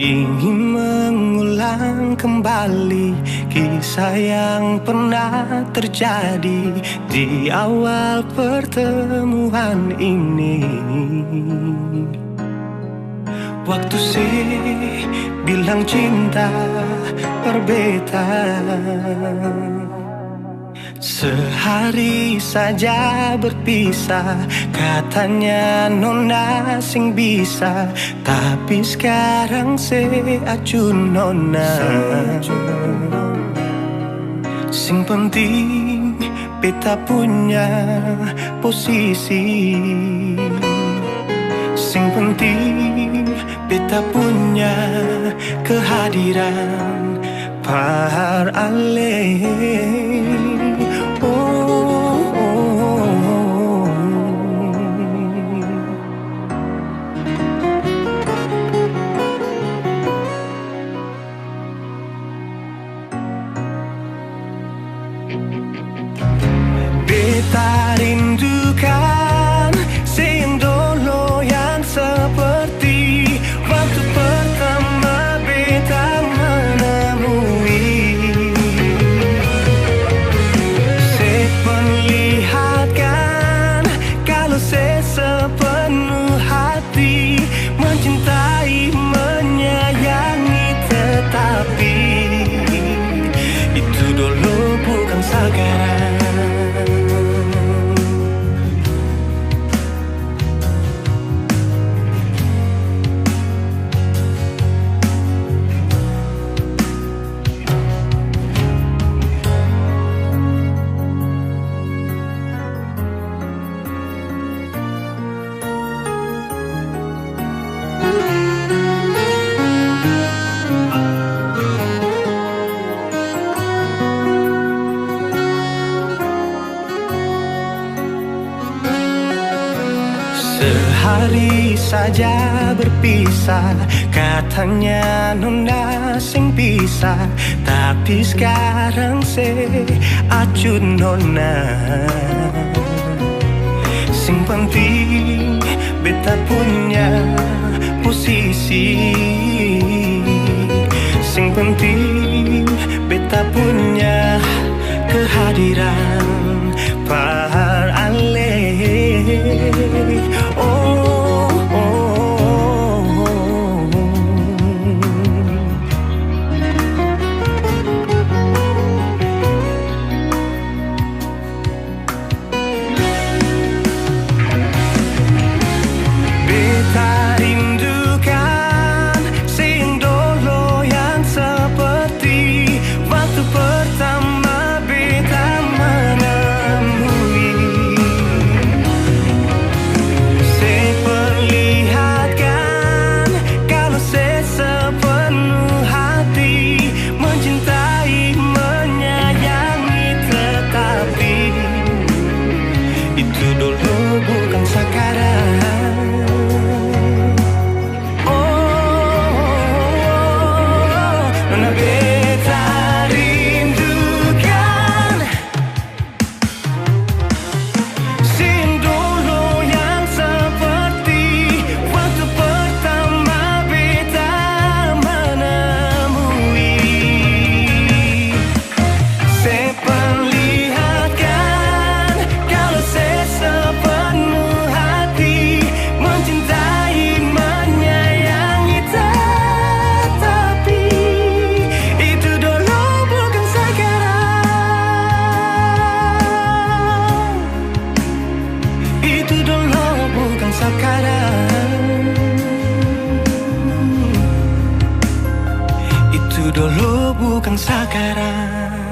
Ingin mengulang kembali kisah yang pernah terjadi di awal pertemuan ini. Waktu sih bilang cinta berbeda, sehari saja berpisah. Katanya nona sing bisa, tapi sekarang se acun nona. Sing penting beta punya posisi. Sing penting beta punya kehadiran par ale. Beta rindukan sing dulu yang seperti waktu pertama beta menemui. Seperlihatkan kalau saya sepenuh hati mencintai, menyayangi, tetapi itu dulu bukan sekarang. Sehari saja berpisah, katanya nona sing bisa, tapi sekarang se acun nona. Sing penting beta punya posisi. Sing penting beta punya kehadiran par ale. Beta rindukan sing dulu yang seperti waktu pertama beta menemui. Seperlihatkan kalau saya sepenuh hati mencintai, menyayangi, tetapi itu dulu bukan sekarang. Beta rindukan sing dulu yang seperti waktu pertama beta menemui. Seperlihatkan kalau saya sepenuh hati mencintai, menyayangi, tetapi itu dulu bukan sekarang. Itu dulu bukan sekarang. Itu dulu bukan sekarang.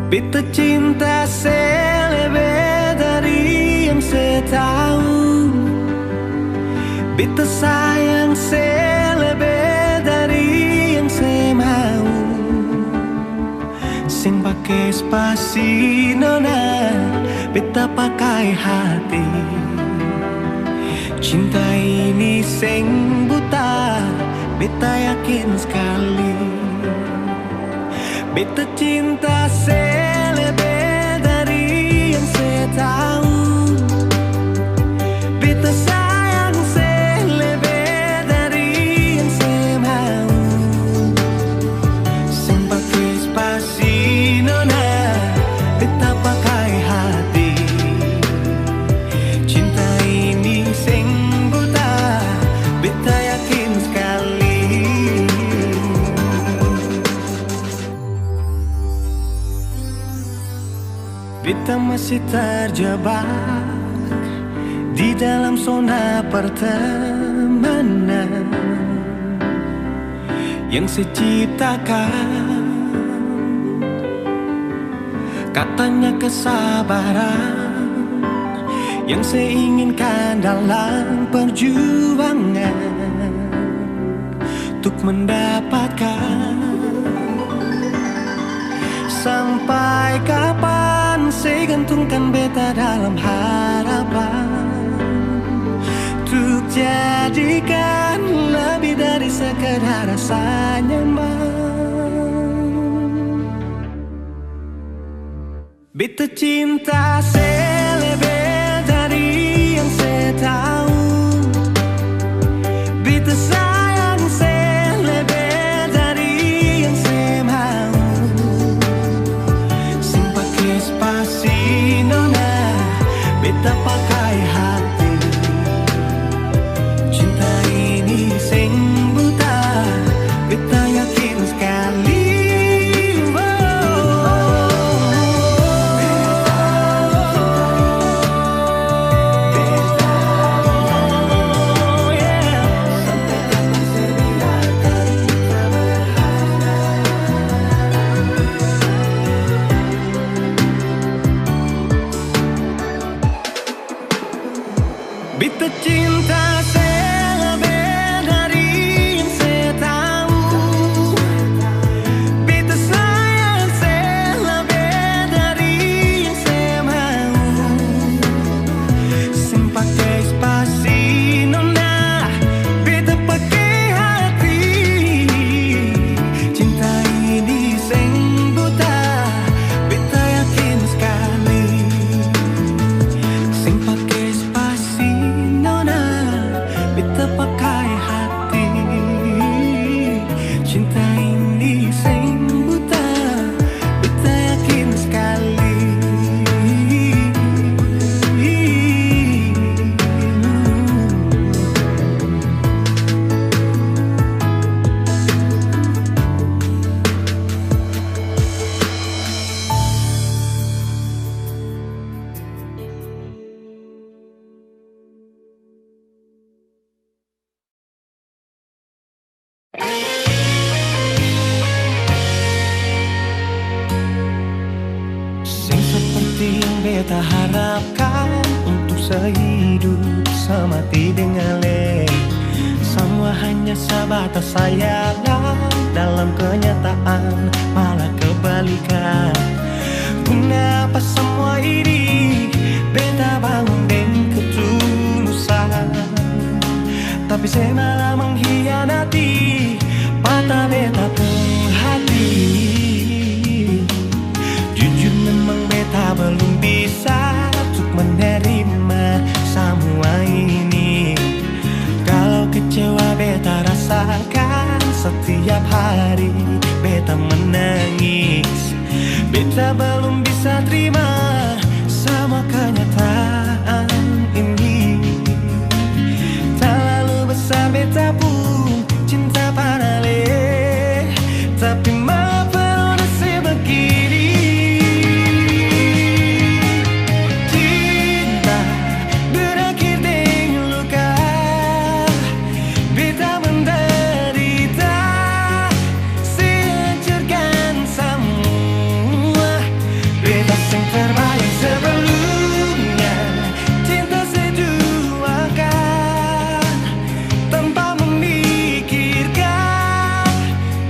Beta cinta selebih dari yang saya tahu. Beta sayang selebih dari yang saya mau. Sing pakai spasi nona, beta pakai hati. Cinta ini sing buta, beta yakin sekali. Beta cinta selebih dari yang saya tahu. Beta sayang selebih dari yang saya mau. Sing pakai spasi nona, beta pakai hati. Cinta ini sing buta, beta yakin sekali. Beta masih terjebak di dalam zona pertemanan yang saya ciptakan. Katanya kesabaran yang saya inginkan dalam perjuangan untuk mendapatkan. Sampai kapan saya gantungkan beta dalam harapan untuk jadikan lebih dari sekedar rasa nyaman. Beta cinta selebih dari yang saya tahu. Beta sayang selebih dari yang saya mau. Sing pakai spasi nona, beta pakai hati. Cinta ini sing buta, beta yakin sekali. Beta cinta selebih dari yang saya tahu. Beta sayang selebih dari yang saya mau. Sing pakai spasi nona, beta pakai hati. Cinta ini sing buta, beta yakin sekali. Sing pakai spasi nona, beta pakai hati. Cinta ini sing buta, beta yakin sekali. Sing seperti yang beta harapkan untuk sehidup semati dengan le. Semua hanya sebatas sayangan, dalam kenyataan malah kebalikan. Kenapa semua ini beta bangun dengan ketulusan, tapi saya malah mengkhianati mata beta pun hati. Jujur memang beta belum bisa untuk menerima semua ini. Kalau kecewa beta rasakan setiap hari beta menangis. Beta belum bisa terima semua kenyataan ini. Terlalu besar beta pun cinta panale, tapi maaf masih begini. Cinta berakhir dengan luka, beta menderita, sehancurkan semua. Beta sing terbayang sebelumnya, cinta seduakan tanpa memikirkan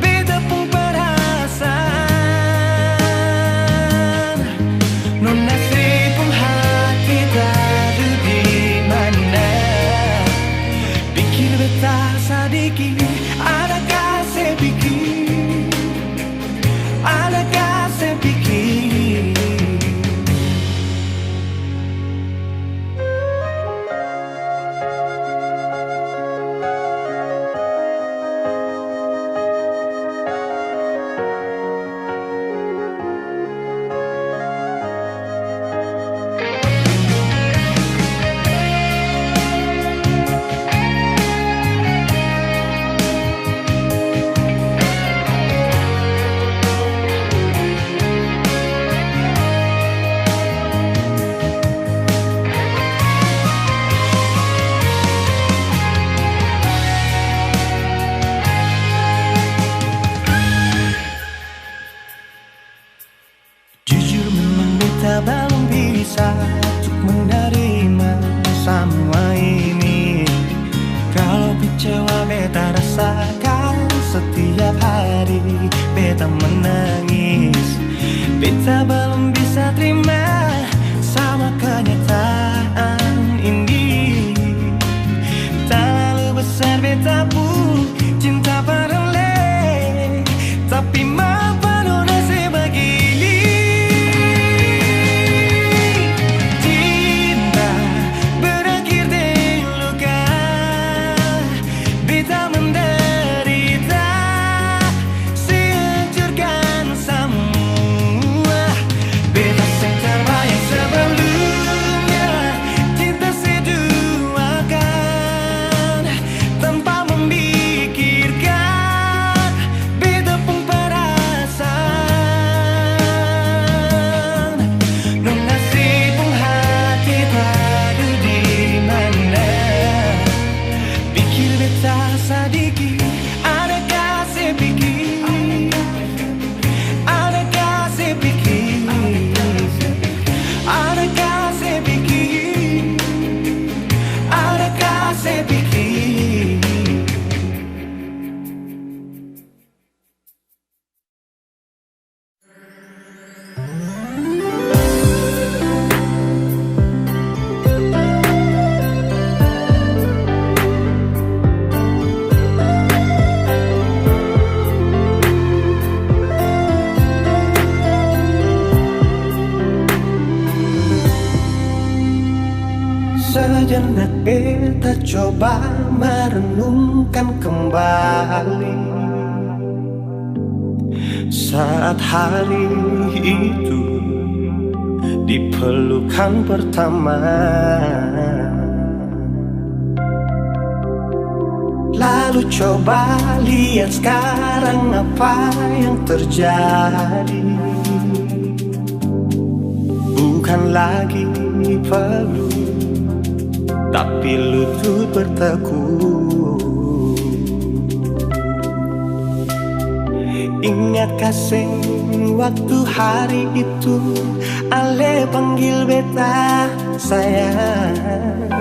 beta pun perasaan. Nona pun hati tadu di mana, pikir beta sedikit ada kecewa beta rasakan setiap hari. Beta menangis, beta belum bisa terima sama kenyataan ini. Terlalu besar beta pun cinta paralel, tapi mengapa nasib begini? Cinta berakhir di luka, beta menderita, sehancurkan semua. Beta terbayang sebelumnya, cinta seduakan tanpa memikirkan beta pun perasaan. Non nasib pun hati tadu di mana, pikir beta sadiki, adakah saya pikir, adakah saya pikir, adakah saya pikir, adakah saya pikir. Sejenak beta coba merenungkan kembali saat hari itu di pelukan pertama. Lalu coba lihat sekarang apa yang terjadi. Bukan lagi peluk, tapi lutut bertekuk. Ingat kasih waktu hari itu Ale panggil beta sayang.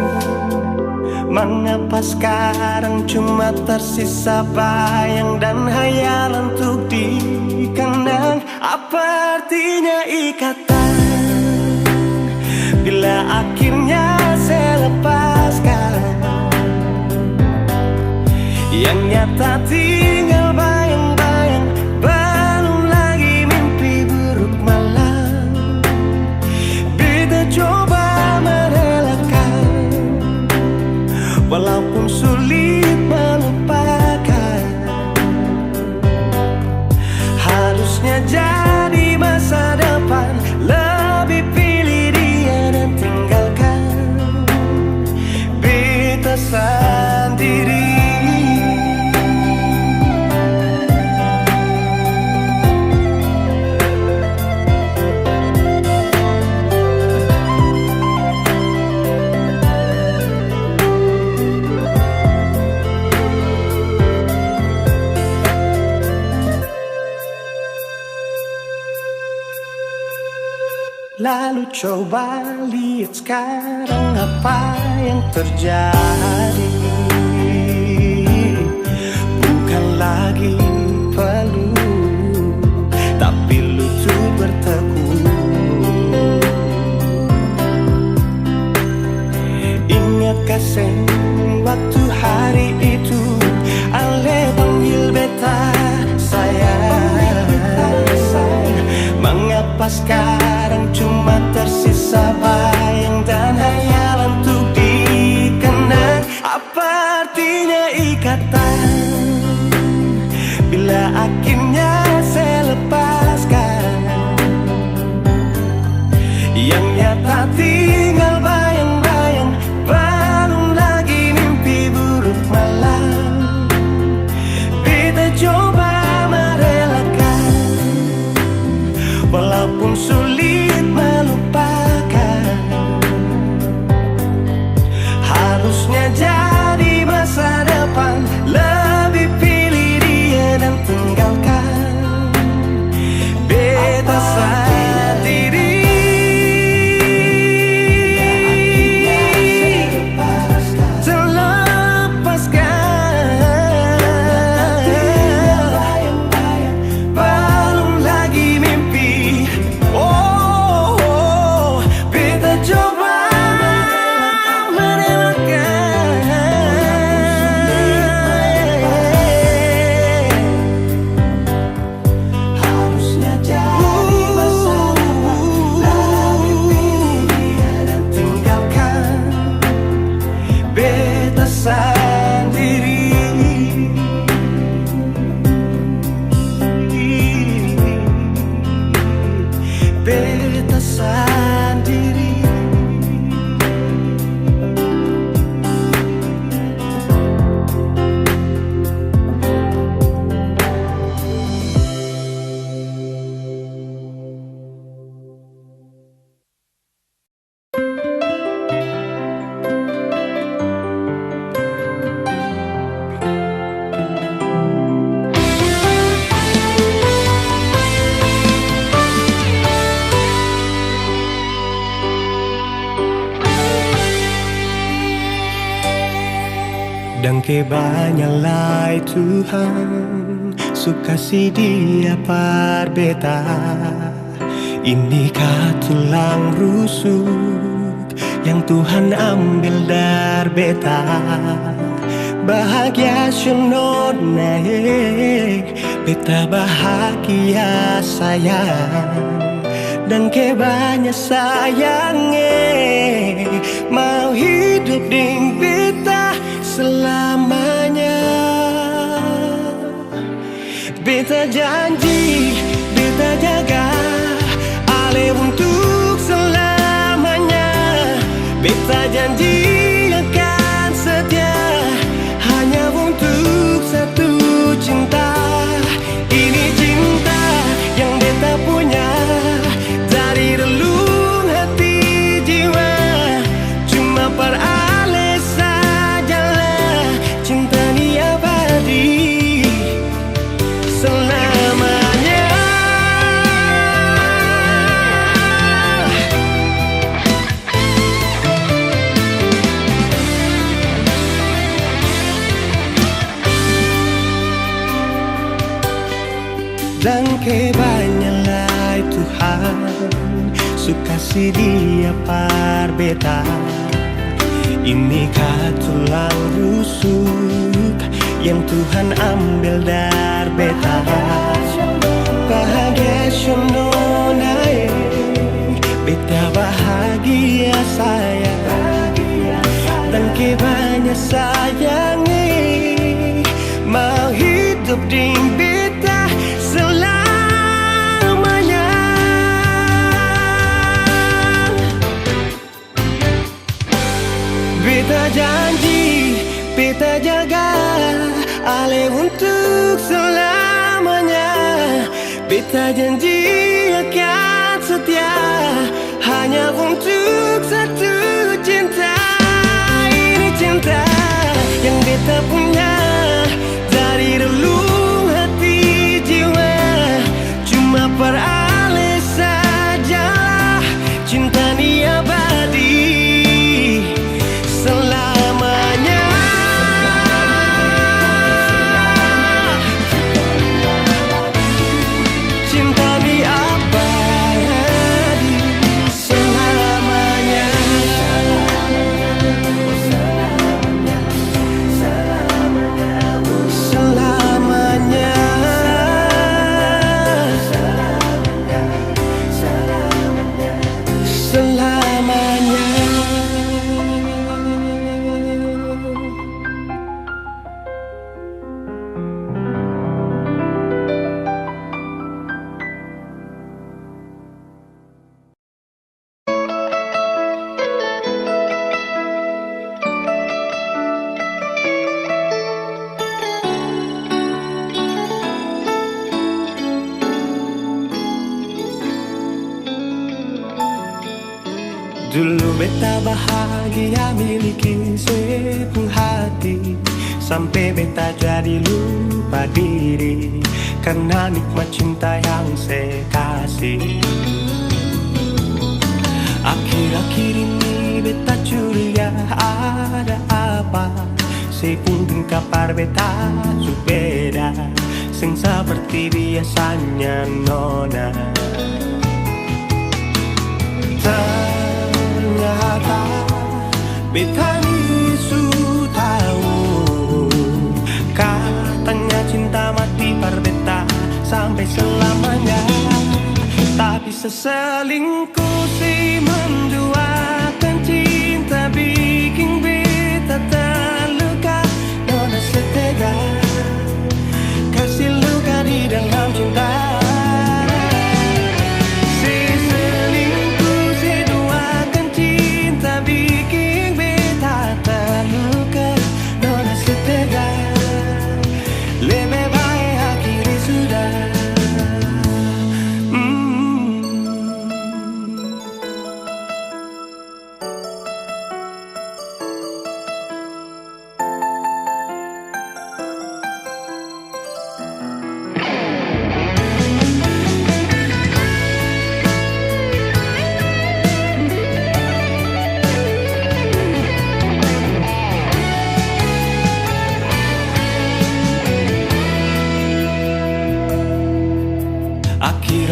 Mengapa sekarang cuma tersisa bayang dan hayalan untuk dikenang? Apa artinya ikatan bila akhirnya saya lepaskan? Yang nyata tinggal bayang-bayang, belum lagi mimpi buruk malam. Beta coba merelakan, walaupun sulit melupakan. Harusnya jadi masa depan, lebih pilih dia dan tinggalkan beta sendiri. Lalu coba lihat sekarang apa yang terjadi. Bukan lagi peluk, tapi lutut bertekuk. Ingat kasih waktu hari itu Ale panggil beta sayang. Mengapa sekarang cuma tersisa bayang dan hayalan untuk dikenang? Apa artinya ikatan bila akhirnya saya lepaskan? Yang nyata tinggal bayang-bayang, belum lagi mimpi buruk malam. Beta coba merelakan, walaupun sulit melupakan. Harusnya jadi masa depan, lebih pilih dia dan tinggalkan Dan kebanyalah Tuhan suka si dia par beta. Inikah tulang rusuk yang Tuhan ambil dari beta. Bahagia siono naik, beta bahagia sayang. Dan kebanyak sayangnya mau hidup ding beta selamanya. Beta janji, beta jaga ale untuk selamanya. Beta janji akan setia hanya untuk satu cinta. Ini cinta yang beta punya dari relung hati jiwa. Cuma perale sajalah cinta ni abadi selamanya. Dan kebanyalah Tuhan suka si dia par beta. Inikah tulang rusuk yang Tuhan ambil dari beta. Bahagia siono naik, beta bahagia sayang. Dan kebanyak sayangnya mau hidup ding beta selamanya. Beta janji, beta jaga ale untuk selamanya. Beta janji akan setia hanya untuk satu cinta. Ini cinta yang beta punya dari relung hati jiwa. Cuma perale sajalah cinta ni abadi selamanya. Cinta ni abadi selamanya. Selamanya. Selamanya. Dulu beta bahagia miliki sepenuh hati, sampai beta jadi lupa diri karena nikmat cinta yang saya kasih. Akhir-akhir ini beta curiga ada apa. Saya pun kapar beta berbeda, sing seperti biasanya nona. Ternyata beta ni su tahu, katanya cinta mati par beta sampai selamanya. Tapi seselingkuh si menduakan cinta bikin beta terluka. Nona setega kasih luka di dalam cinta.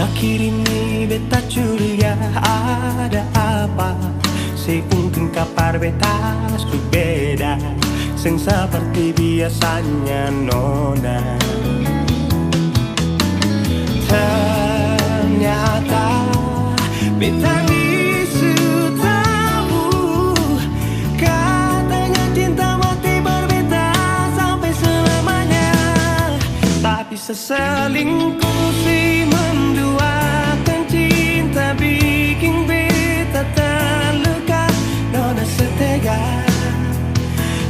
Akhir ini beta curiga ada apa. Mungkin kabar beta beda, sing seperti biasanya nona. Ternyata beta bisu tahu, katanya cinta mati berbeda sampai selamanya. Tapi seselingkuh si menduakan cinta bikin beta terluka. Nona setega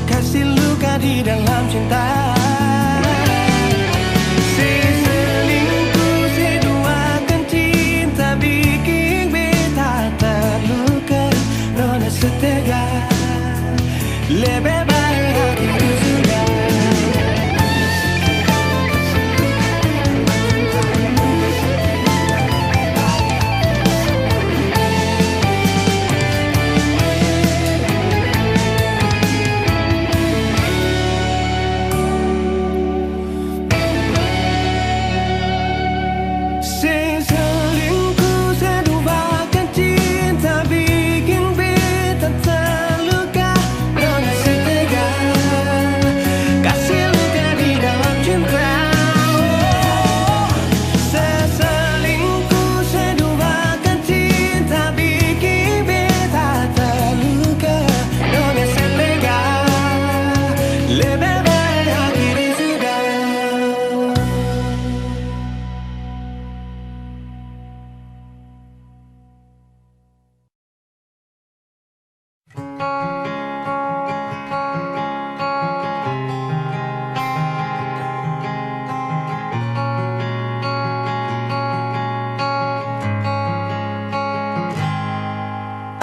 kasih luka di dalam cinta. Si selingkuh, si duakan cinta bikin beta terluka. Nona setega lebih baik hatiku sudah.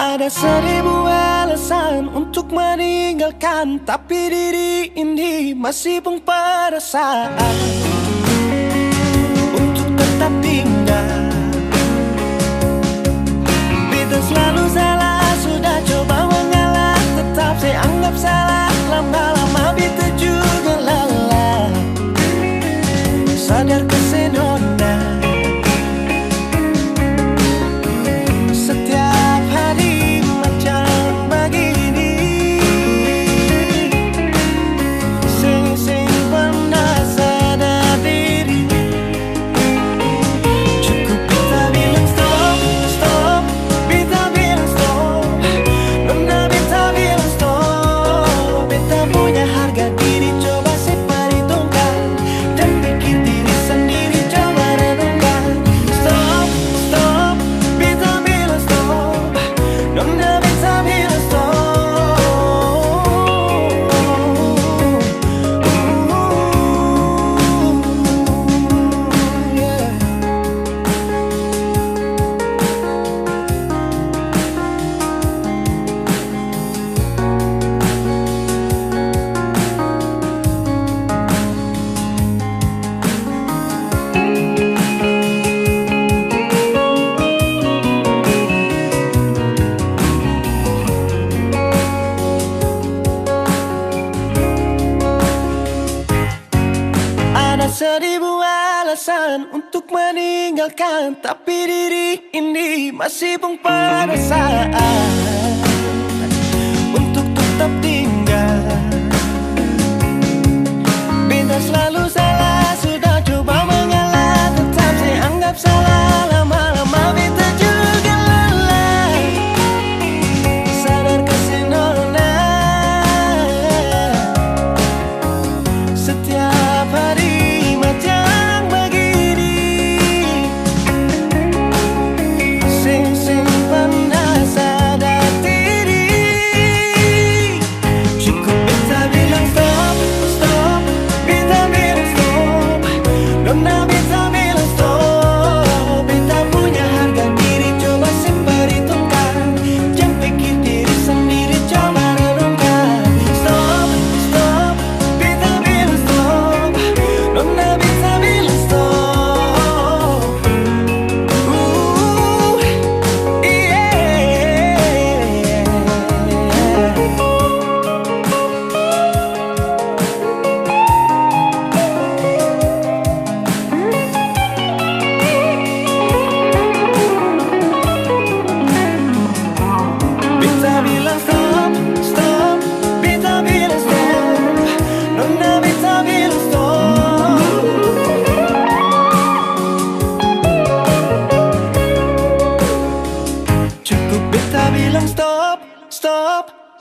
Ada 1000 alasan untuk meninggalkan, tapi diri ini masih pun perasaan untuk tetap tinggal. Beta selalu salah, sudah coba mengalah, tetap saya anggap salah. Lama-lama beta juga lelah, sadar kesenona. Setiap hari macam begini, sing pernah sadar diri. Cukup beta bilang stop, stop, beta bilang stop. Nona beta bilang stop. Beta punya harga diri, coba saya perhitungkan dan pikir diri sendiri, coba renungkan. Stop, stop, beta bilang stop. Nona beta bilang stop. Yeah. Ada 1000 alasan untuk meninggalkan, tapi diri ini masih pun perasaan untuk tetap tinggal. Beta selalu salah, sudah coba mengalah, tetap saya anggap salah. Lama-lama beta juga lelah, sadar kesenona. Setiap hari macam begini, sing pernah sadar diri.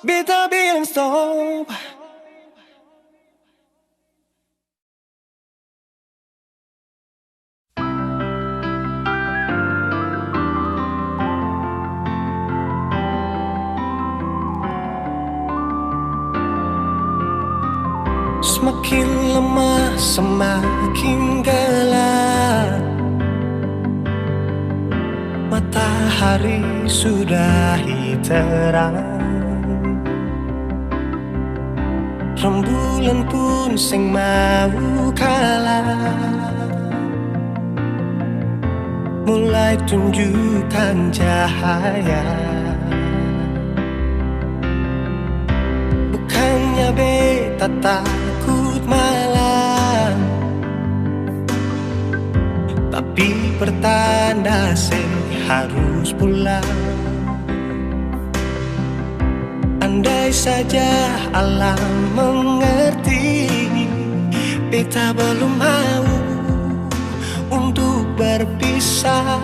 beta bilang stop. Semakin lemah, semakin gelap. Matahari sudahi terang. Rembulan pun sing mau kalah, mulai tunjukkan cahaya. Bukannya beta takut malam, tapi pertanda harus pulang. Andai saja alam mengerti, beta belum mau untuk berpisah.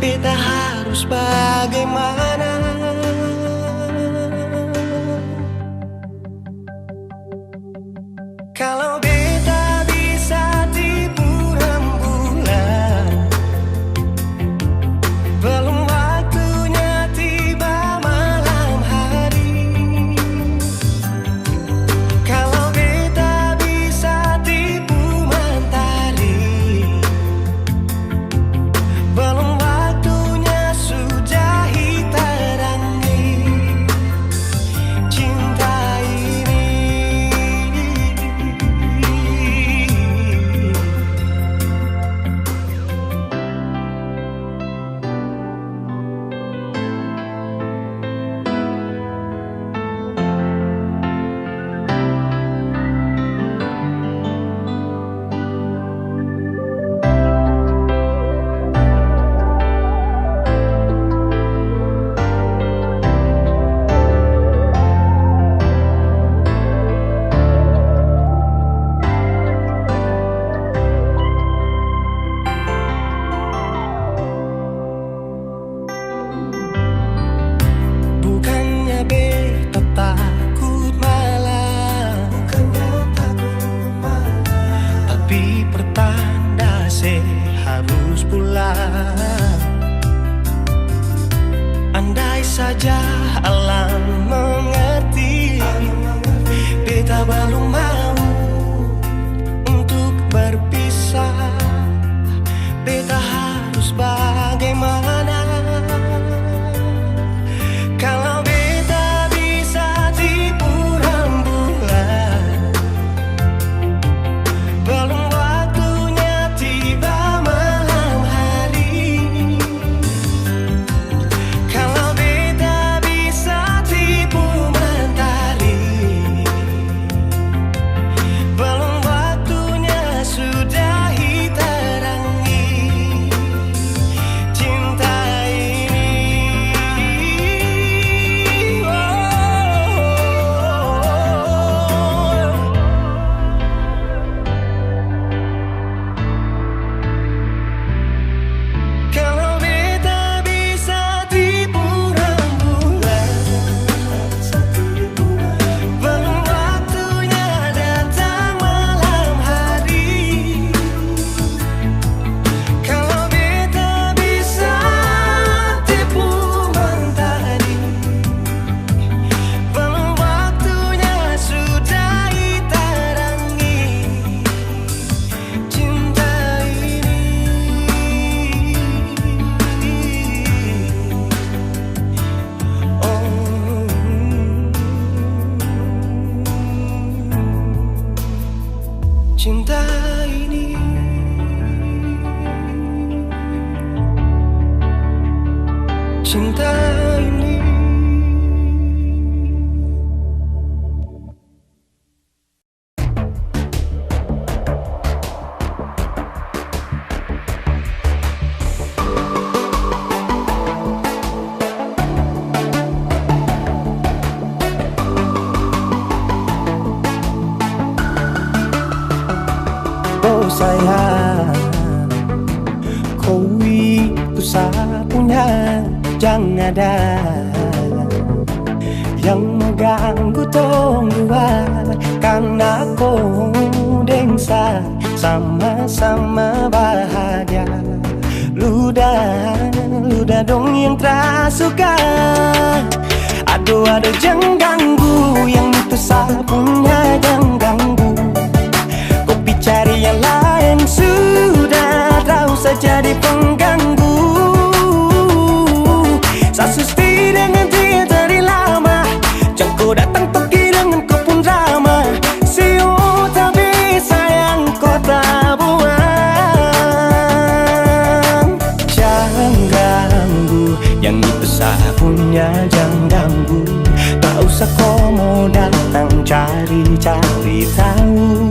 Beta harus bagaimana? Kalau beta bisa tipu rembulan, belum waktunya tiba malam hari. Kalau beta bisa tipu mentari, belum waktunya sudahi terangi cinta ini. Bukannya beta takut malam, tapi pertanda harus pulang. Andai saja alam mengerti, beta belum mau untuk berpisah. Beta harus bagaimana? Kalau beta bisa tipu rembulan, belum waktunya tiba malam hari. Kalau beta bisa tipu mentari, belum waktunya sudahi terangi cinta ini. Kalau beta bisa tipu rembulan, belum waktunya datang malam hari. Kalau beta bisa tipu mentari, belum waktunya sudahi terangi cinta ini. Cinta ini, cinta ini. Oh sayang, kau itu sapunya, jangan ada yang mengganggu tong dua. Karena kau dengsa sama-sama bahagia. Ludah dong yang tersuka. Aduh jangan ganggu, yang itu sapunya jangan ganggu. Kopi cari yang lain sudah, tak usah jadi pengganggu. Sasusti dengan dia dari lama, jangan kau datang pergi dengan kau pun drama. Siu tapi sayang kau tak buang. Jangan ganggu, yang itu sapunya jangan ganggu. Tak usah kau mau datang cari-cari tahu.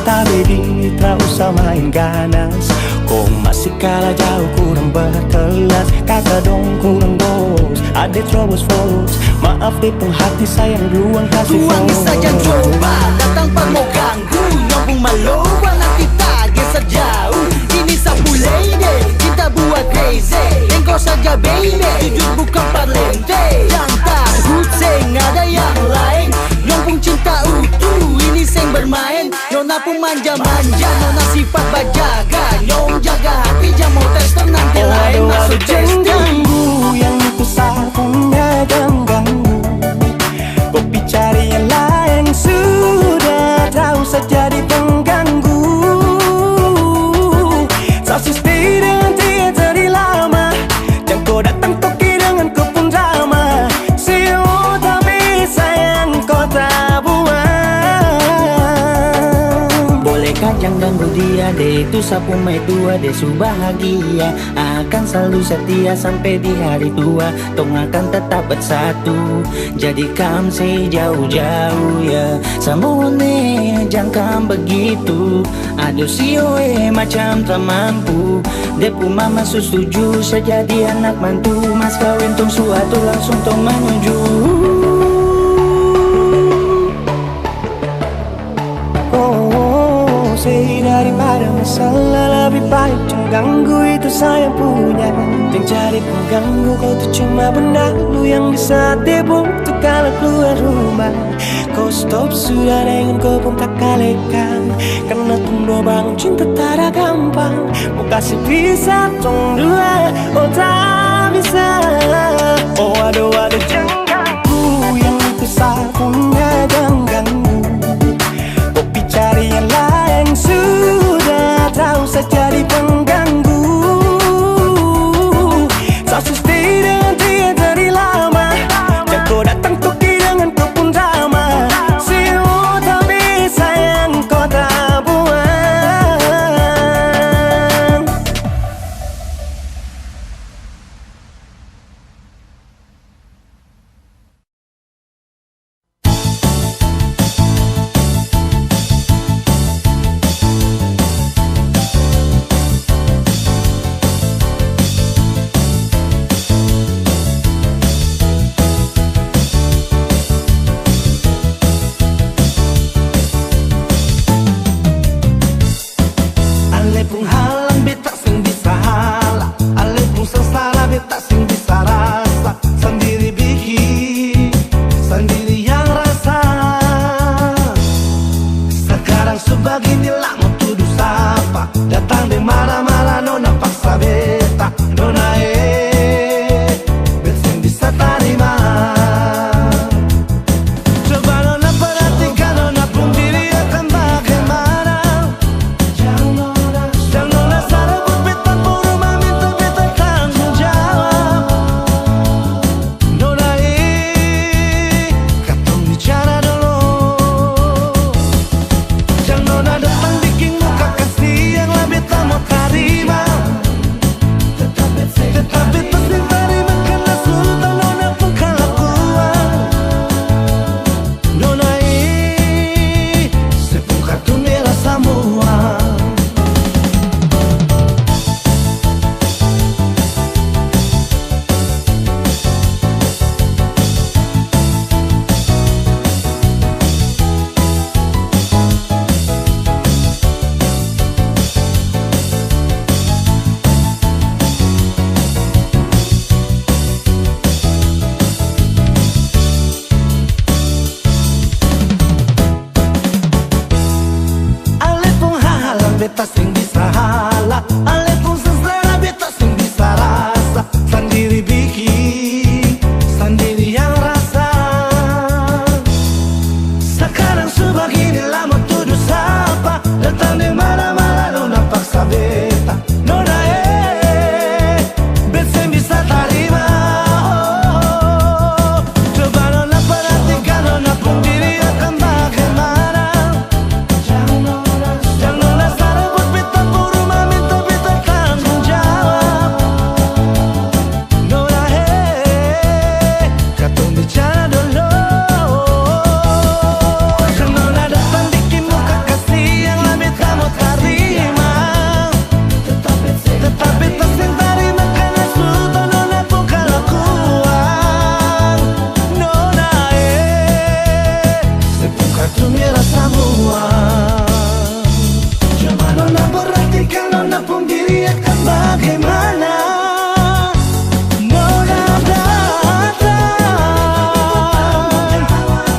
Tapi tak usah main ganas, kau masih kalah jauh, kurang berkelas. Kata dong kurang bos, ada terobos fos. Maaf deh penghati sayang ruang kasih fos. Tuangi saja coba, datang pak mau ganggu. Nyambung maloba nanti tak geser jauh. Ini sapu lady, cinta buat crazy. Engkau saja baby, jujur bukan parlente. Yang takut seng ada yang lain. Nyambung cinta utuh, ini seng bermain. Nona pun manja-manja, nona sifat bajaga. Nyong jaga hati, jangan mau tester nanti lain masuk Jangan testing. ganggu, yang itu sapunya jangan ganggu. Kopi cari yang lain sudah, tak usah jadi pengganggu. Sasusti dengan dia dari lama, jangan kau datang toki dengan kau pun drama. Siu tapi sayang kau tak buang. Bolehkah jangan ganggu dia, dia itu sapu mai tua. Dia su bahagia, akan selalu setia sampai di hari tua. Tong akan tetap bersatu, jadikan si jauh-jauh ya. Samone jangan begitu, aduh si oe macam tak mampu. Depu mama setuju sejadi anak mantu. Mas kawin tong suatu langsung tong menuju. Daripada masalah lebih baik jangan ganggu, itu saya punya. Jangan cari pengganggu, kau tuh cuma benda lu yang bisa dibutuh kalau keluar rumah. Kau stop sudah dengan kau pun tak kalekan. Karena tunggu bangun cinta tak ada gampang. Mau kasih bisa tong dua, oh tak bisa. Oh aduh jangan ganggu, yang itu sapunya jangan ganggu. Kopi cari yang lain sudah, tak usah jadi pengganggu. Sasusti dengan dia dari lama, jangan kau datang toki dengan kau pun drama. Siu tapi sayang kau tak buang. beta sing bisa halah. Ale pun seselera beta sing bisa rasa. Sendiri bikin, sendiri yang rasa. Sekarang sebegini lama tuduh sapa. Datang di mana-mana nona paksa beta. Nona beta sing bisa terima. Coba nona perhatikan nona pun diri akan bagaimana. Jangan nona sarebut beta buru meminta beta tanggung jawab. Nona katong bicara dulu. Kan nona datang bikin muka kasih yang lah beta mau terima. Tetap beta sing terima karena sudah nona pun kelakuan. Nona sepung kartu merah semua. Coba nona perhatikan nona pun diri akan bagaimana. Nona datang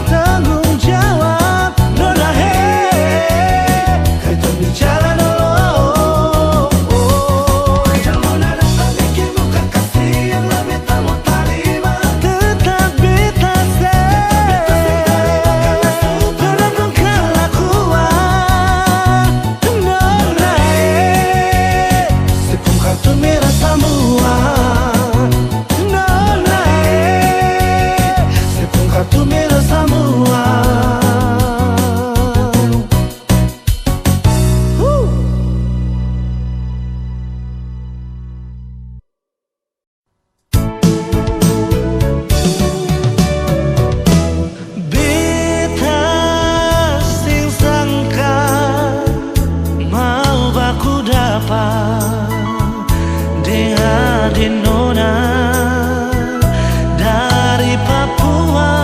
tanggung jawab. Nona kita bicara dulu. Jangan nona datang bikin muka kasih yang lah beta mau terima. Tetap beta nona pun kelakuan. Nona sepung kartu merah semua. Nona sepung kartu merah semua. Beta sing sangka mau baku dapat dengan di nona dari Papua.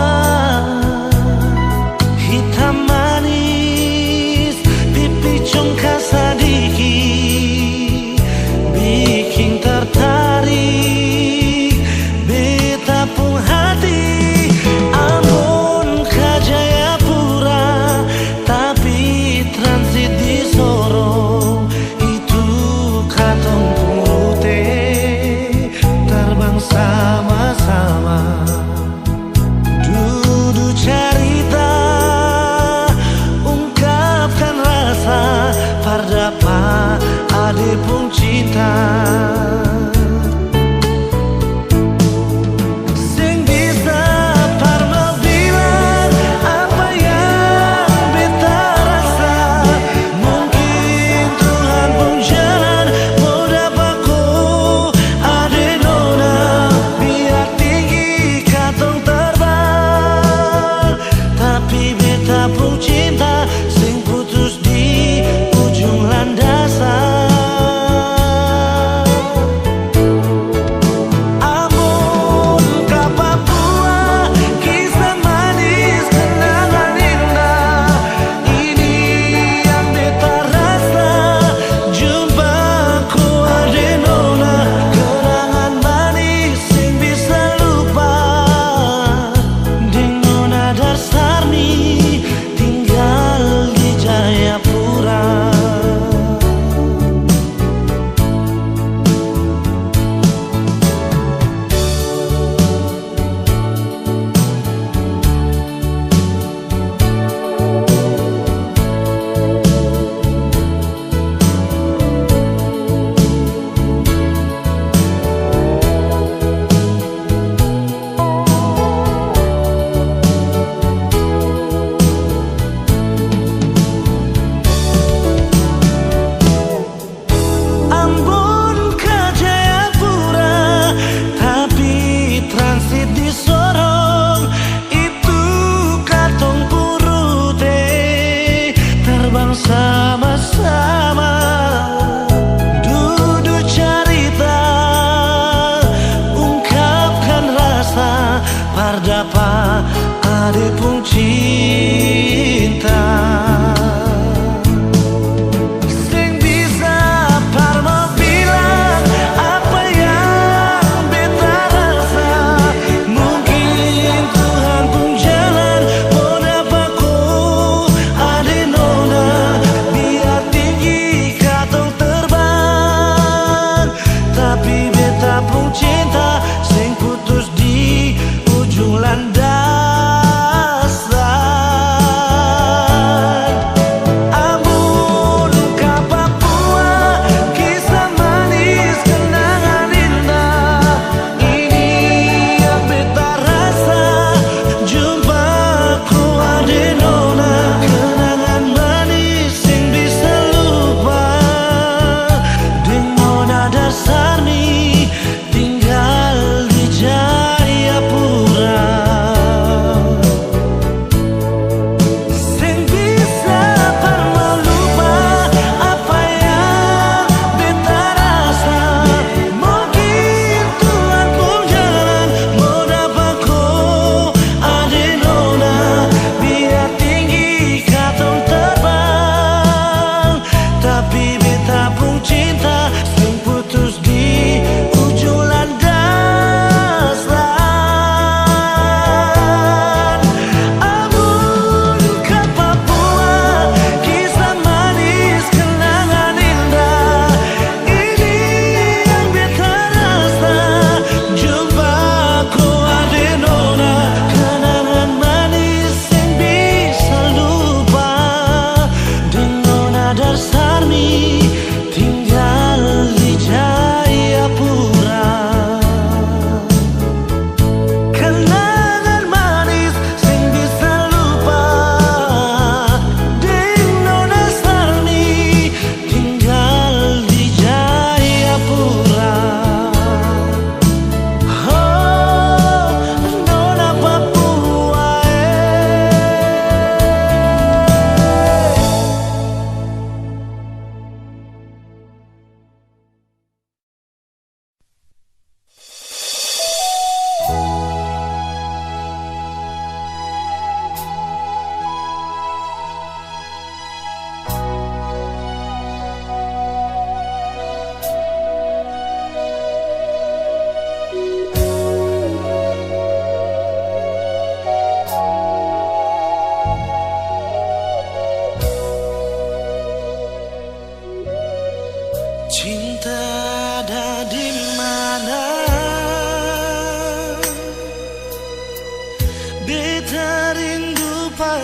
Hitam manis pipi congkak sadiki bikin tertarik beta pun hati. Amun ke Jayapura tapi transit di Sorong. Itu katong pun rute terbang sama-sama. Duduk cerita ungkapkan rasa pada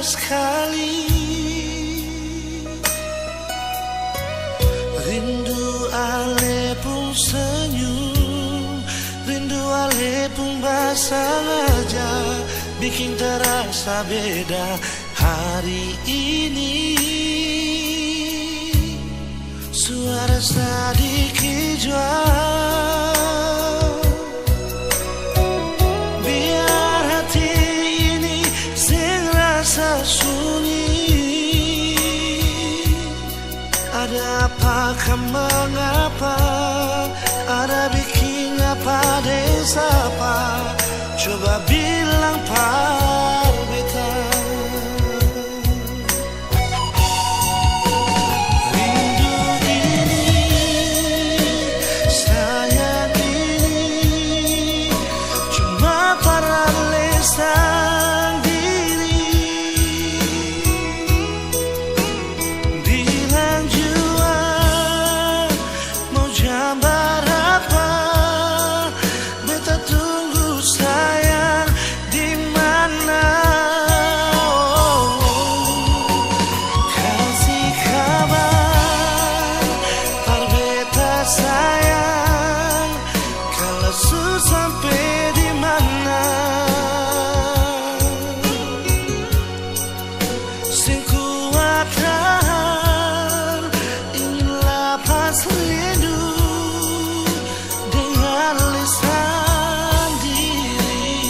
sekali. Rindu ale pun senyum, rindu ale pun basah aja, bikin terasa beda hari ini. Suara sedikit jual, biar hati ini sing rasa sunyi. Ada apakah mengapa, ada bikin apa desapa, coba bilang par beta. Rindu ini, sayang ini, cuma para lesan diri. Bilang jua mau jambar apa, beta tunggu sayang di mana. Kasih kabar par beta sayang, kalau su sampai di mana. Sing kuat tahan, ingin lapas rindu dengan lisan diri.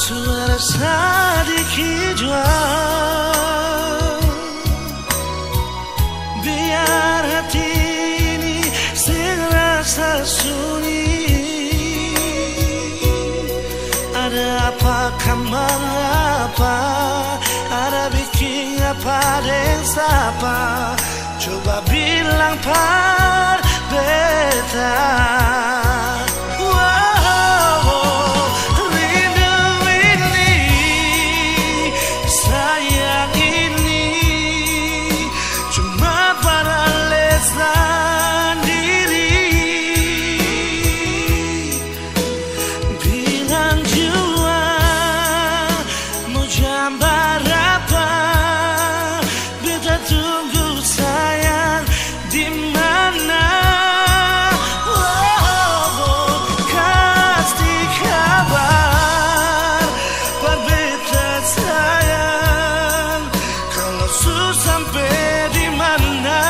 Suara sedikit jual, biar hati ini sing rasa sunyi. Ada apakah mengapa, ada bikin apa desapa, coba bilang par beta. Gambar apa, beta tunggu sayang di mana. Kasih kabar par beta sayang, kalau su sampai di mana.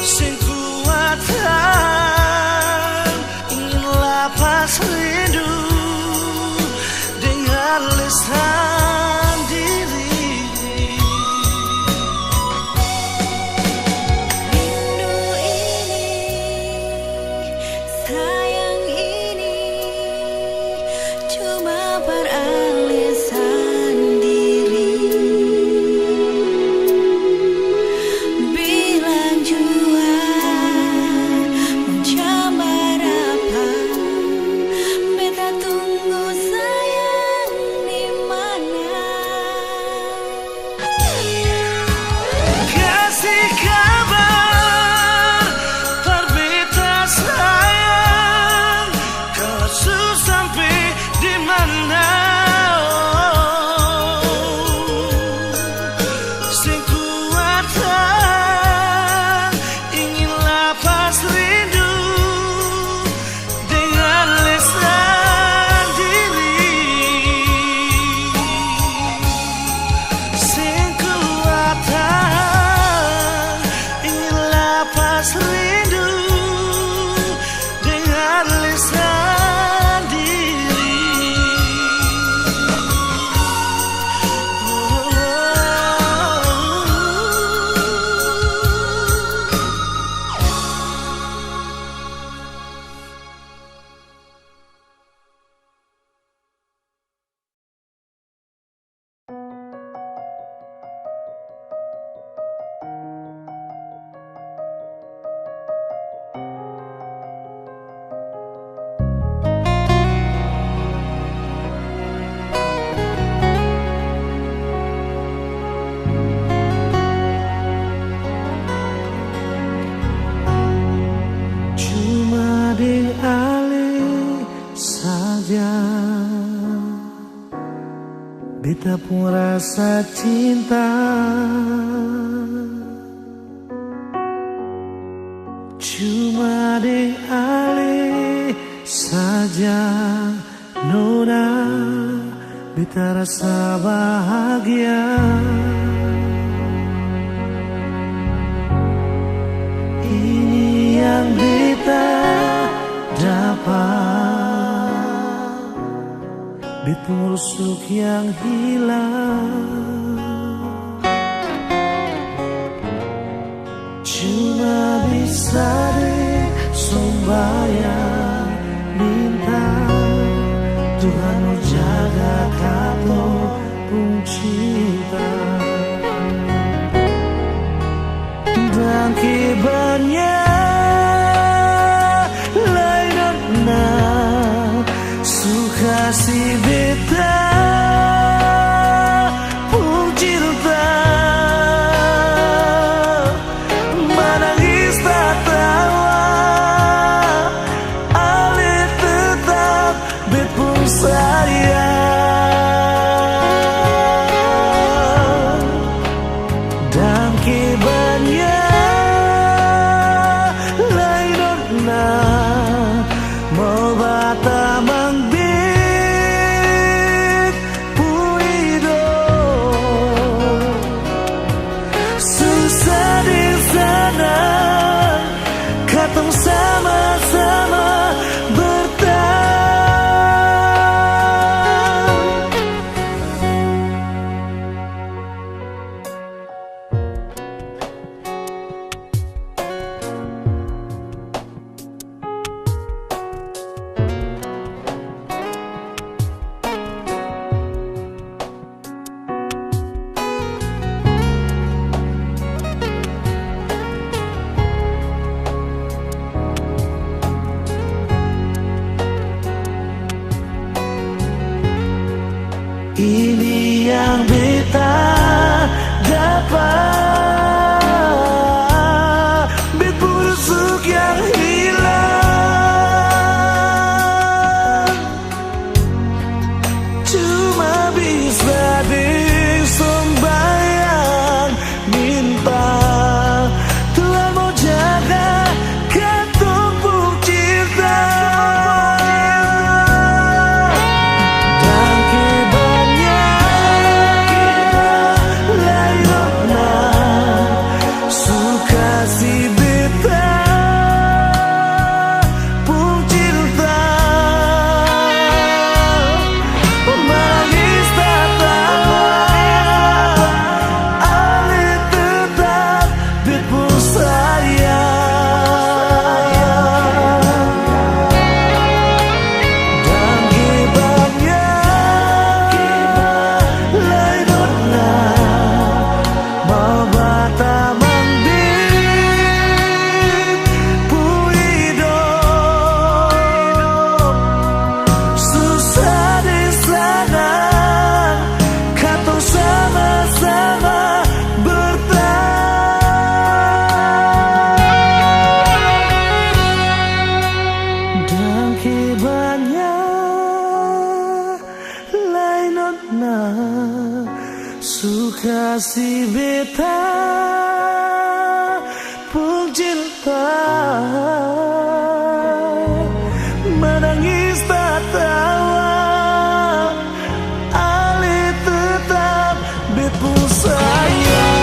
Sing kuat tahan, ingin lapas rindu dengan lisan diri. Rindu ini, sayang ini, cuma peralisan diri. Bilang jua mau jambar apa, beta tunggu sayang di mana. beta pun rasa cinta. Cuma di alih saja nona, beta rasa bahagia. Ini yang beta dapat, beta rusuk yang hilang. Cuma bisa sembahyang minta Tuhan mau jaga kamu pun cinta. Dan kibarnya lain na suka si beta pun cinta. Menangis tak tawa ale tetap bet pun sayang. Dan kibarnya sama-sama ini yang beta dapat, bet busuk yang hilang. Cuma bisa disembayang minta Tuhan mau jaga ketemu cinta. Suka si beta pun cinta. Menangis tak tawa ale tetap bet pun sayang.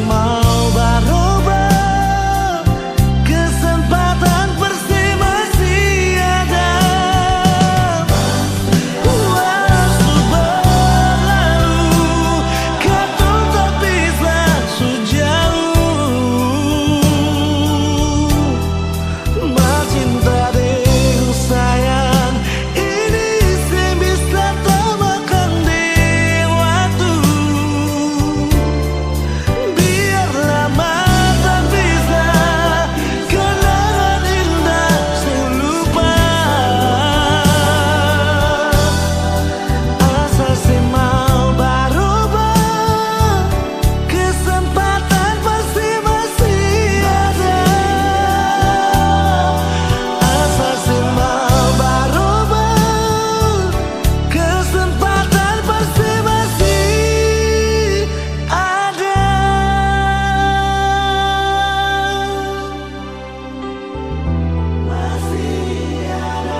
mau berubah, kesempatan pasti masih ada. Waktu berlalu, kata tak bisa sejauh. Cinta deng sayang, ini sih bisa termakan di waktu. Biarlah mata bisa kenangan indah selupa. Asal sih mau berubah, kesempatan pasti masih ada. Asal sih mau berubah, kesempatan pasti masih ada. Masih ada.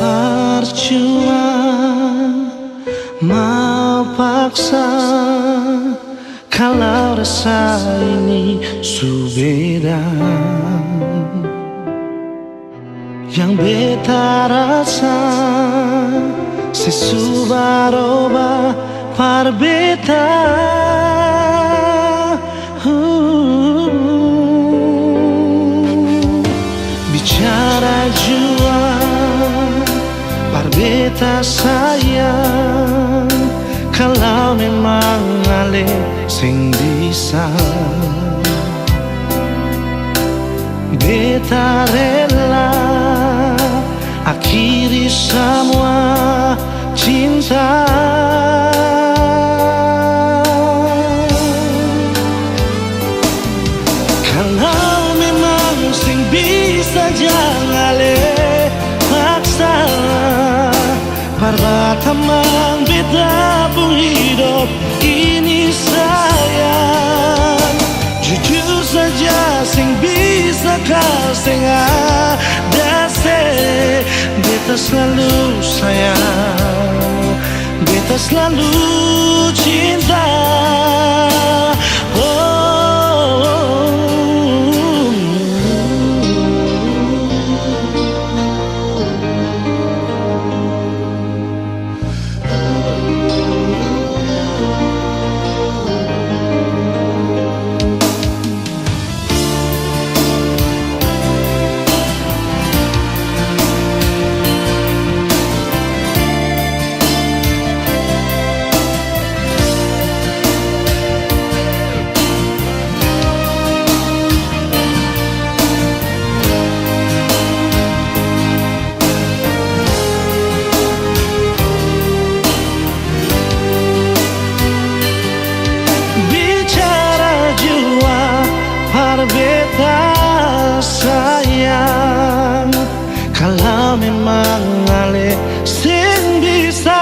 Percuma mau paksa, kalau rasa ini subeda. Yang beta rasa sesubaroba parbeta. Bicara jua parbeta sayang, kalau memang ale sing bisa, beta rela akhiri semua cinta. Kalau memang sing bisa jangan ale paksa, parbatamang beta pun hidup ini sayang. Jujur saja sing bisa kau sing ada se, beta selalu sayang, beta selalu cinta. Beta sayang, kalau memang ale sing bisa,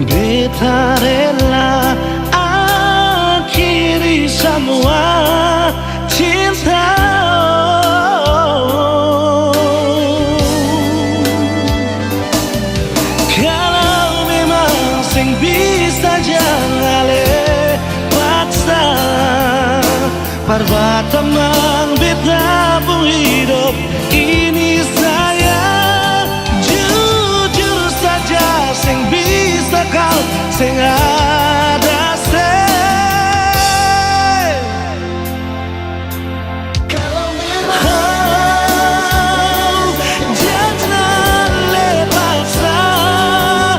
beta rela akhiri semua cinta. Kalau memang sing bisa jangan ale parbatamang beta pun hidup ini sayang. Jujur saja sing bisa kau sing ada se. Kalau memang jangan lepaslah.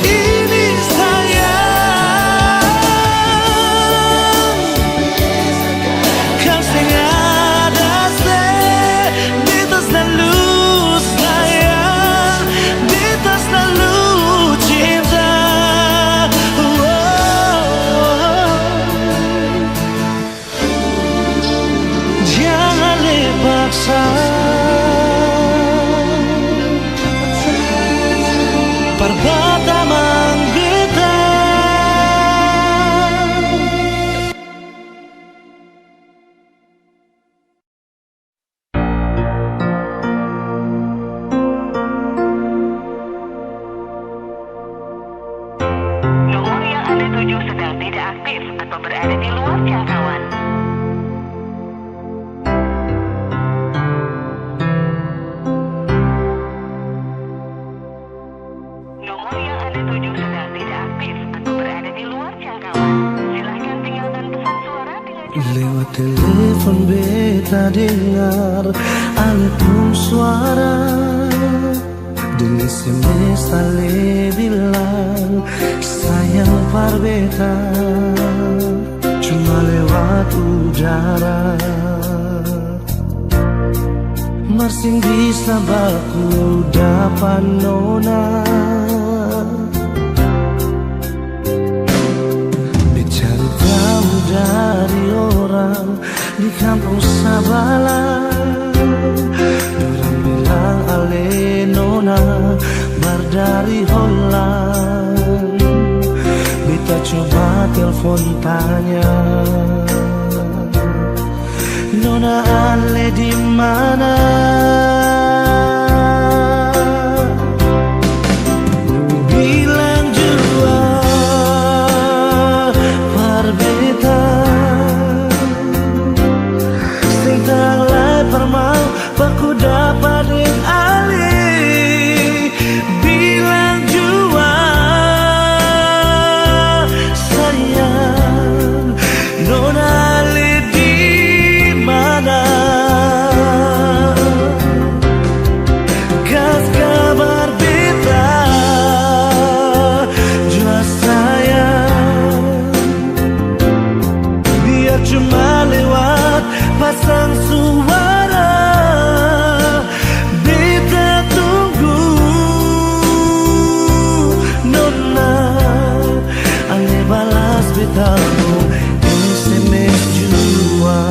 Ini sayang. paksa pertama kita. Nomor yang Anda tuju sedang tidak aktif atau berada di luar jangkauan. Nomor yang Anda tuju sedang tidak aktif atau berada di luar jangkauan. Silakan tinggalkan pesan suara dengan Lewat telepon beta dengar alun suara, di SMS ale bilang sayang par beta, cuma lewat udara. Masih bisa baku dapat nona, dicari tahu dari orang di kampung Sabala. Orang bilang ale nona bar dari Holland. Beta coba telepon tanya, nona ale di mana? Bilang jua par beta, sing tanglai permau baku dapat ding ali. Bilang jua sayang, nona ale di mana? Gas kabar beta jua sayang, biar cuma lewat pasang suara. Beta tunggu nona ale balas betamu SMS jua.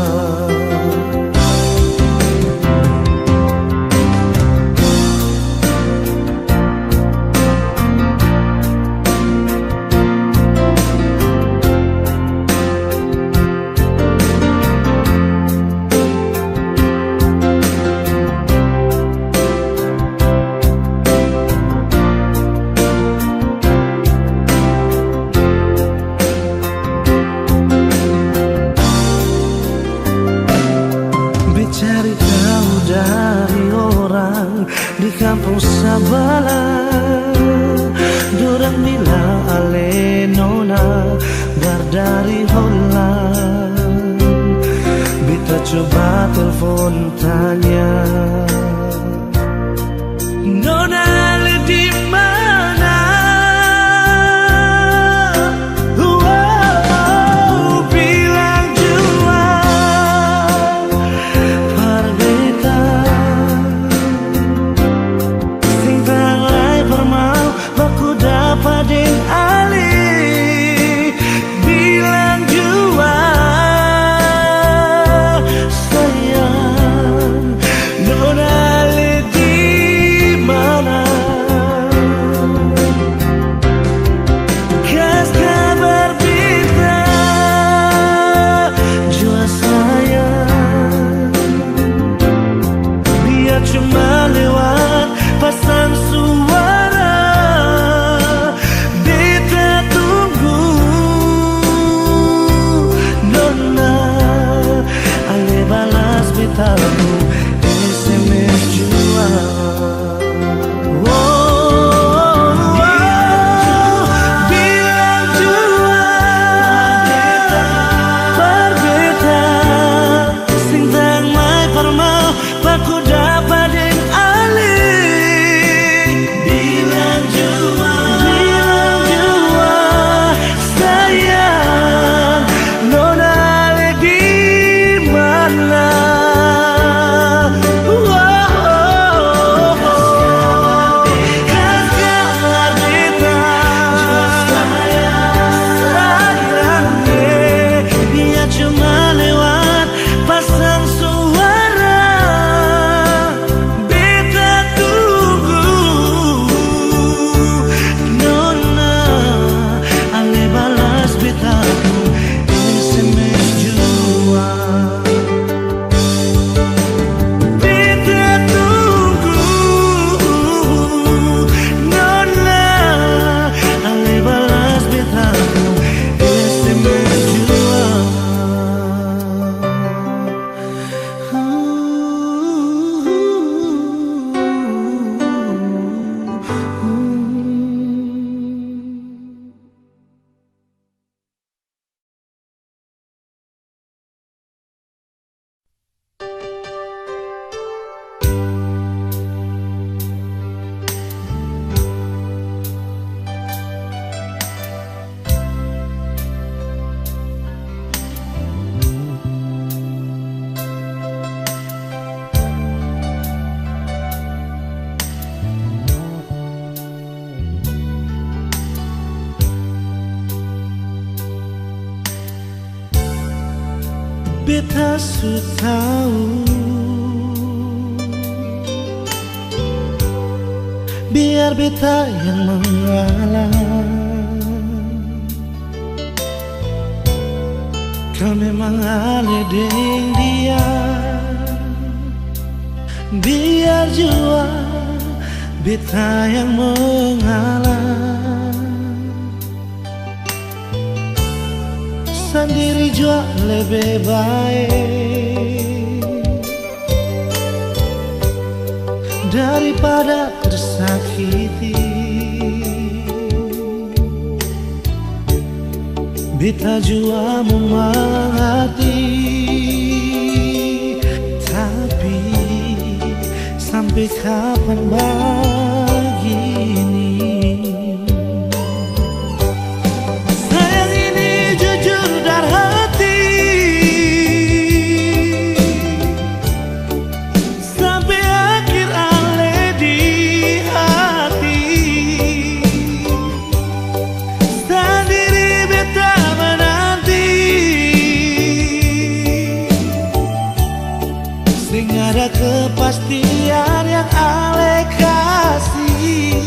Cari tahu dari orang di kampung Sabala. Dorang bilang ale nona bar dari Holland. Beta coba telepon tanya, nona ale di mana? Bilang jua par beta, sing tanglai permau baku dapat ding ali. Bilang jua sayang, nona su tahu, biar beta yang mengalah. Kau memang aneh deng dia, biar jua beta yang mengalah. Sendiri jua lebih baik daripada tersakiti. Beta jua mengerti, tapi sampai kapan begini? Sayang ini jujur dari hati, sampai akhir ale di hati. Sendiri beta menanti, sing ada kepastian yang ale kasih.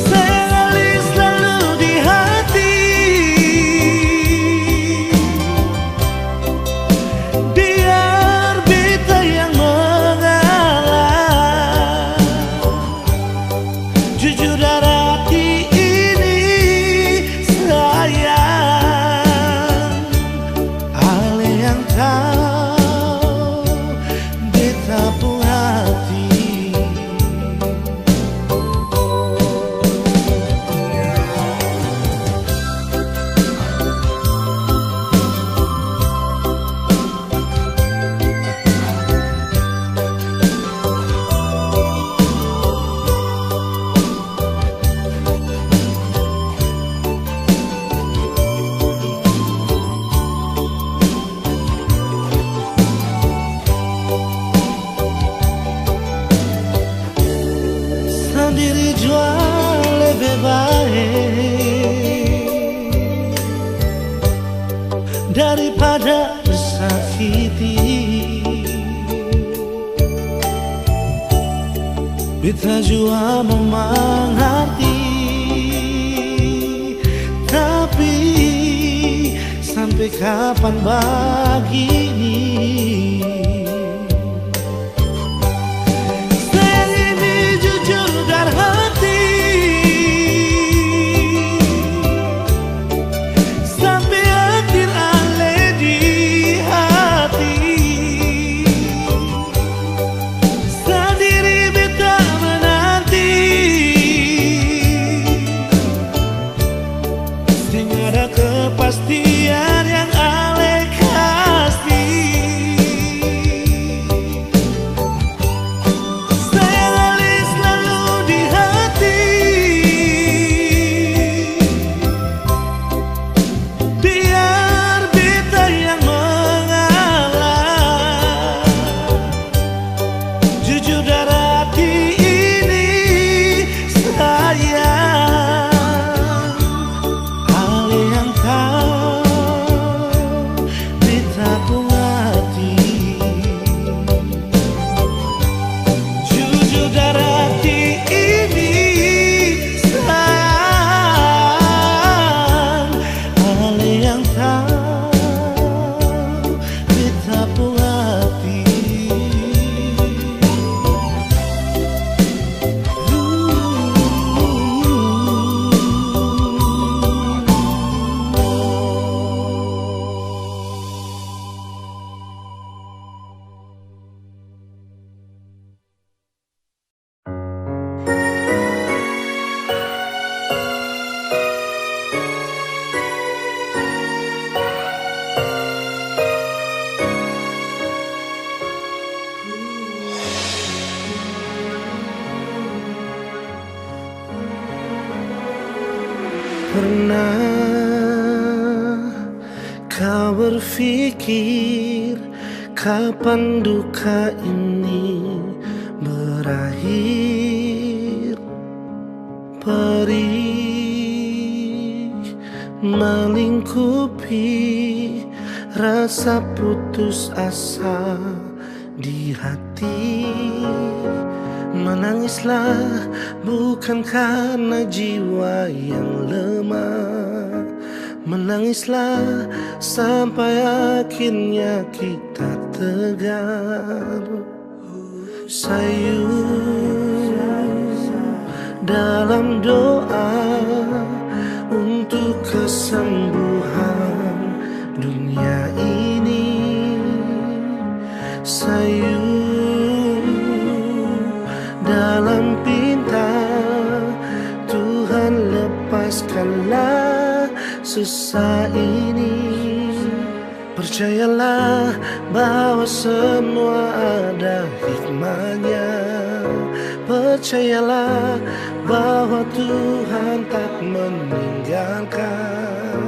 Sayang ali selalu di hati, biar beta yang mengalah. Jujur dari hati ini sayang, ale yang tahu beta pun hati. Sendiri jua lebih baik daripada tersakiti. Beta jua mengerti, tapi sampai kapan begini? Sayang ini jujur dari hati, sampai akhir ale di hati. Sendiri beta menanti, sing ada kepastian yang ale kasih. Sayang ali selalu di hati, biar beta yang mengalah. Jujur dari hati ini sayang, ale yang tahu beta pun hati. Jujur dari hati ini sayang, ale yang tahu beta pun hati. Pernah kau berpikir kapan duka ini berakhir? Perih melingkupi rasa putus asa di hati. Menangislah bukan karena jiwa yang lemah, menangislah sampai akhirnya kita tegar. Sayu dalam doa untuk kesembuhan dunia ini. Sayu dalam pinta Tuhan, lepaskanlah susah ini. Percayalah bahwa semua ada hikmahnya. Percayalah bahwa Tuhan tak meninggalkan.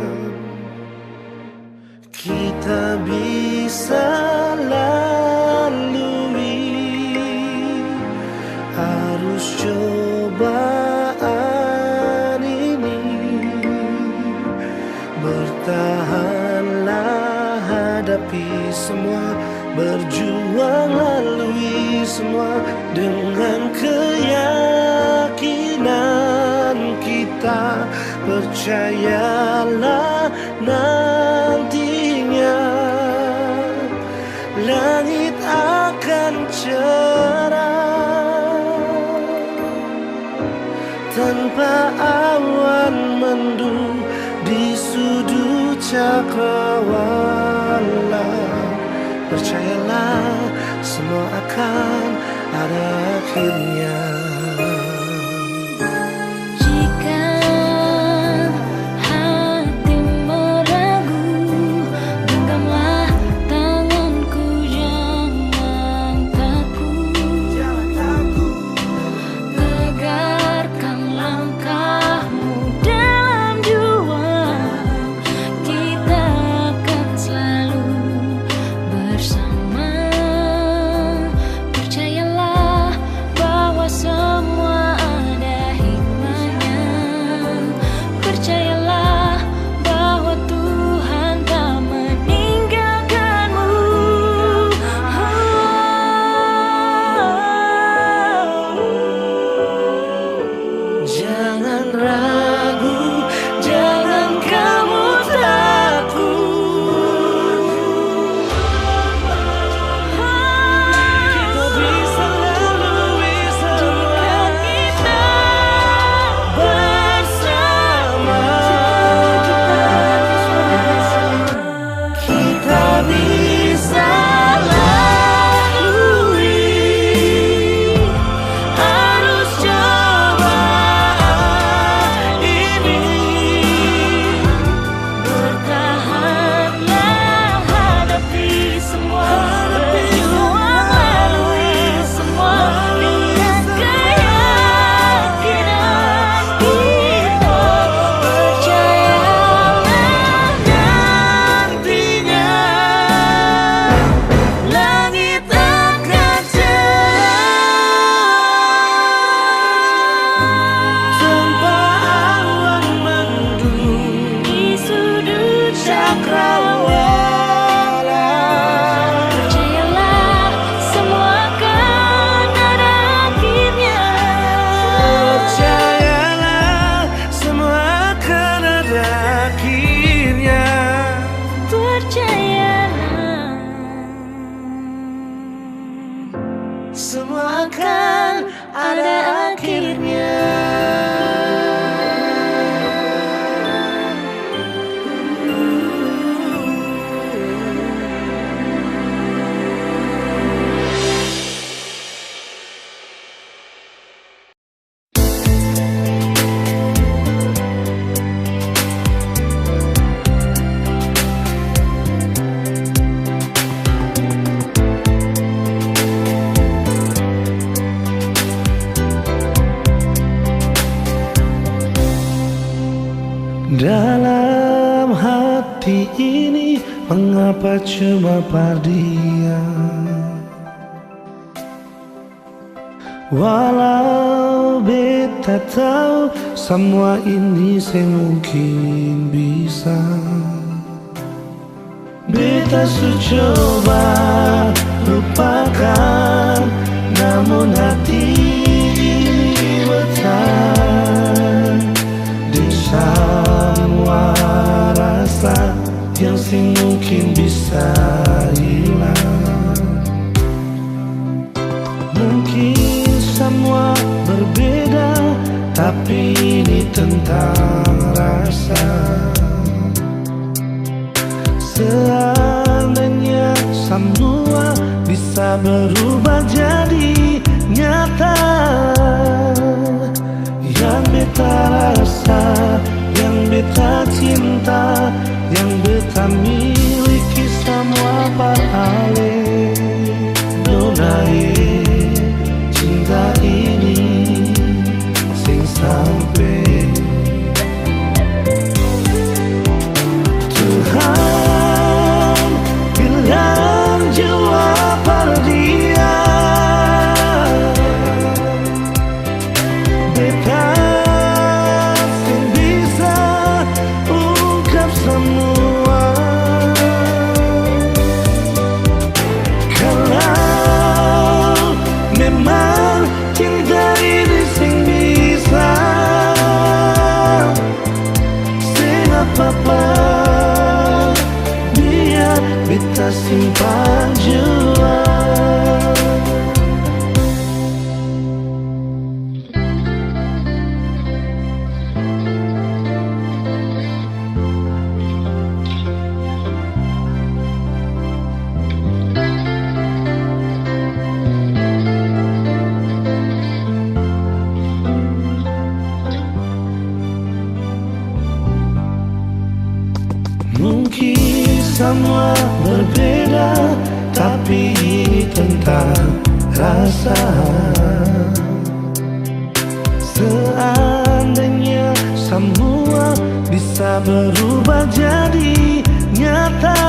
Kita bisa lalui arus cobaan ini. Bertahanlah, hadapi semua, berjuang lalui semua dengan keyakinan kita. Percayalah nantinya langit akan cerah tanpa awan mendung di sudut cakrawala. Percayalah semua akan ada akhirnya. Jika hati meragu, genggamlah tanganku, jangan takut. Tegarkan langkahmu dalam juang, kita akan selalu bersama. Percayalah bahwa semua ada hikmahnya. Percayalah bahwa Tuhan tak meninggalkanmu. Jangan ragu, jangan kamu takut. Kita bisa lalui semua Kita bersama. Kita bisa lalui arus cobaan ini. bertahanlah, hadapi semua, berjuang lalui semua dengan keyakinan kita. Percayalah Nantinya langit akan cerah tanpa awan mendung di sudut cakrawala. Percayalah semua akan ada akhirnya. Percayalah semua akan ada akhirnya. Percayalah Semua akan ada akhirnya. Dalam hati ini mengapa cuma pardian? Walau beta tahu semua ini semungkin bisa. Beta su coba lupakan, namun hati ini bertahan di semua rasa yang semungkin bisa hilang. Mungkin semua berbeda, tapi ini tentang rasa. Seandainya semua bisa berubah jadi nyata, yang beta rasa, yang beta cinta, yang beta miliki semua pahala. Donai cinta ini sing sampai Tuhan bilang jawab pada dia. Beta sing bisa ungkap semua. Kalau memang cinta ini sing bisa, sing apa-apa biar beta simpan jua. Mungkin semua berbeda, tapi ini tentang rasa. Seandainya semua bisa berubah jadi nyata,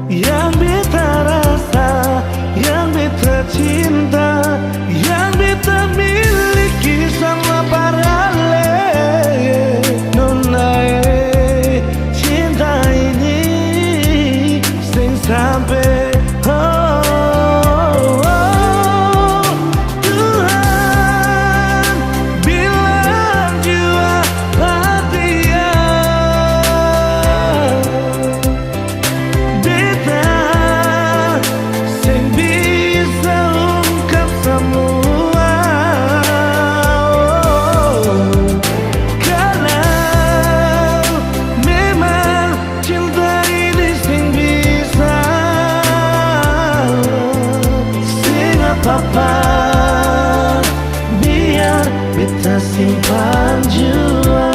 yang beta rasa, yang beta cinta, yang beta miliki sama parale. Nonai cinta ini sing sampai Tuhan bilang jua hati beta sing bisa ungkap semua. Kalau memang cinta ini sing bisa, sing apa-apa biar beta simpan jua.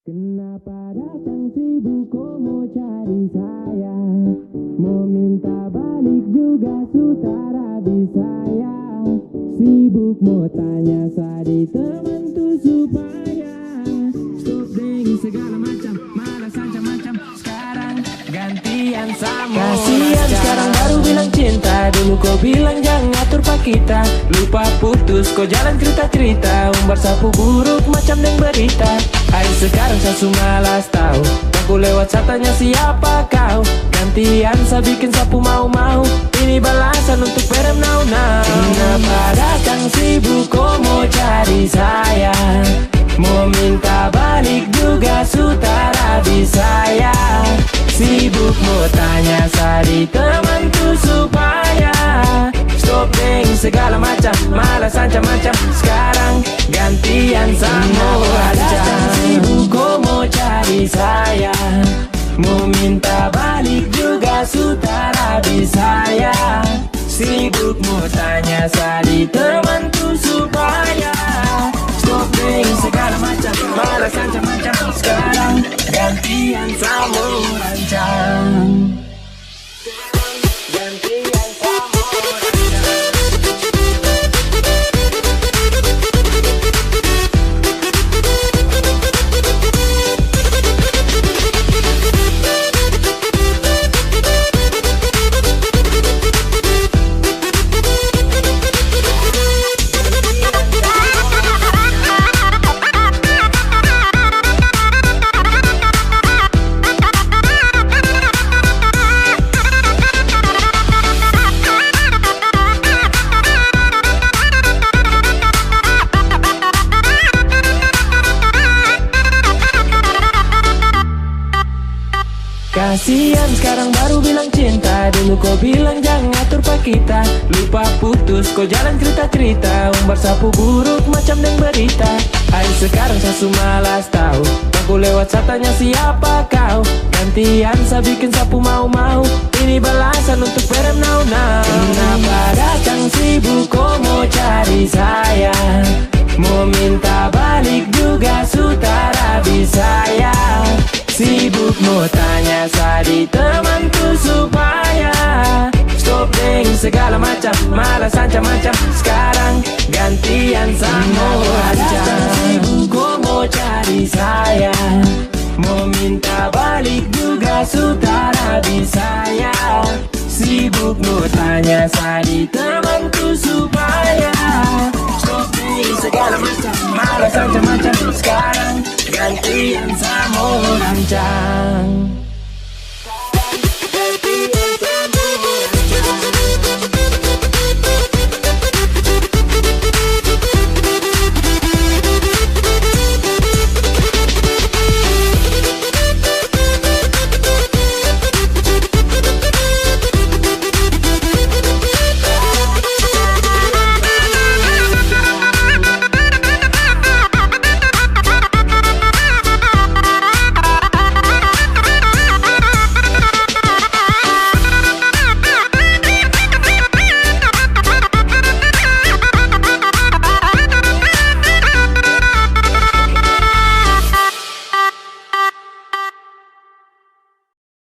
Kenapa datang sibuk kau mau cari saya, mau minta balik juga sutara bisa ya. Sibuk mau tanya sadi teman tuh supaya stop dengan segala macam, malas macam-macam. Sekarang gantian sama kasihan, sekarang baru bilang cinta. Dulu kau bilang jangan ngatur pak kita, lupa putus kau jalan cerita-cerita, umbar sapu buruk macam yang berita. Hai sekarang saya malas tahu, aku lewat tanya siapa kau. Gantian saya bikin sapu mau-mau, ini balasan untuk perem now-now. Kenapa datang sibuk kau mau cari saya, mau minta balik juga sutara bisa ya. Sibuk mau tanya sadi temanku supaya stop dengan segala macam, malas macam-macam. Sekarang gantian sama aja. Sibuk kau mau cari saya, mau minta balik juga sutara bisa ya. Sibuk mau tanya sadi temanku supaya stop dengan segala macam, malas macam-macam. Sekarang gantian sama rancang. Gantian sama rancang. Kasian sekarang baru bilang cinta. Dulu kau bilang jangan ngatur pak kita. Lupa putus kau jalan cerita-cerita. Umbar sapu buruk macam yang berita. Hai sekarang sasu malas tahu. Aku lewat tanya siapa kau. Gantian saya bikin sapu mau-mau. Ini balasan untuk perem now. Kenapa datang sibuk kau mau cari saya. Mau minta balik juga sutara bisa ya. Sibuk mau tanya sadi temanku supaya stop dengan segala macam. Malas ancam-ancam. Sekarang gantian sama ancam. Sibuk kau mau cari saya. Mau minta balik juga sutara bisa ya. Sibuk mau tanya sadi temanku supaya stop dengan segala macam. Malas ancam-ancam. Sekarang gantian sama rancang.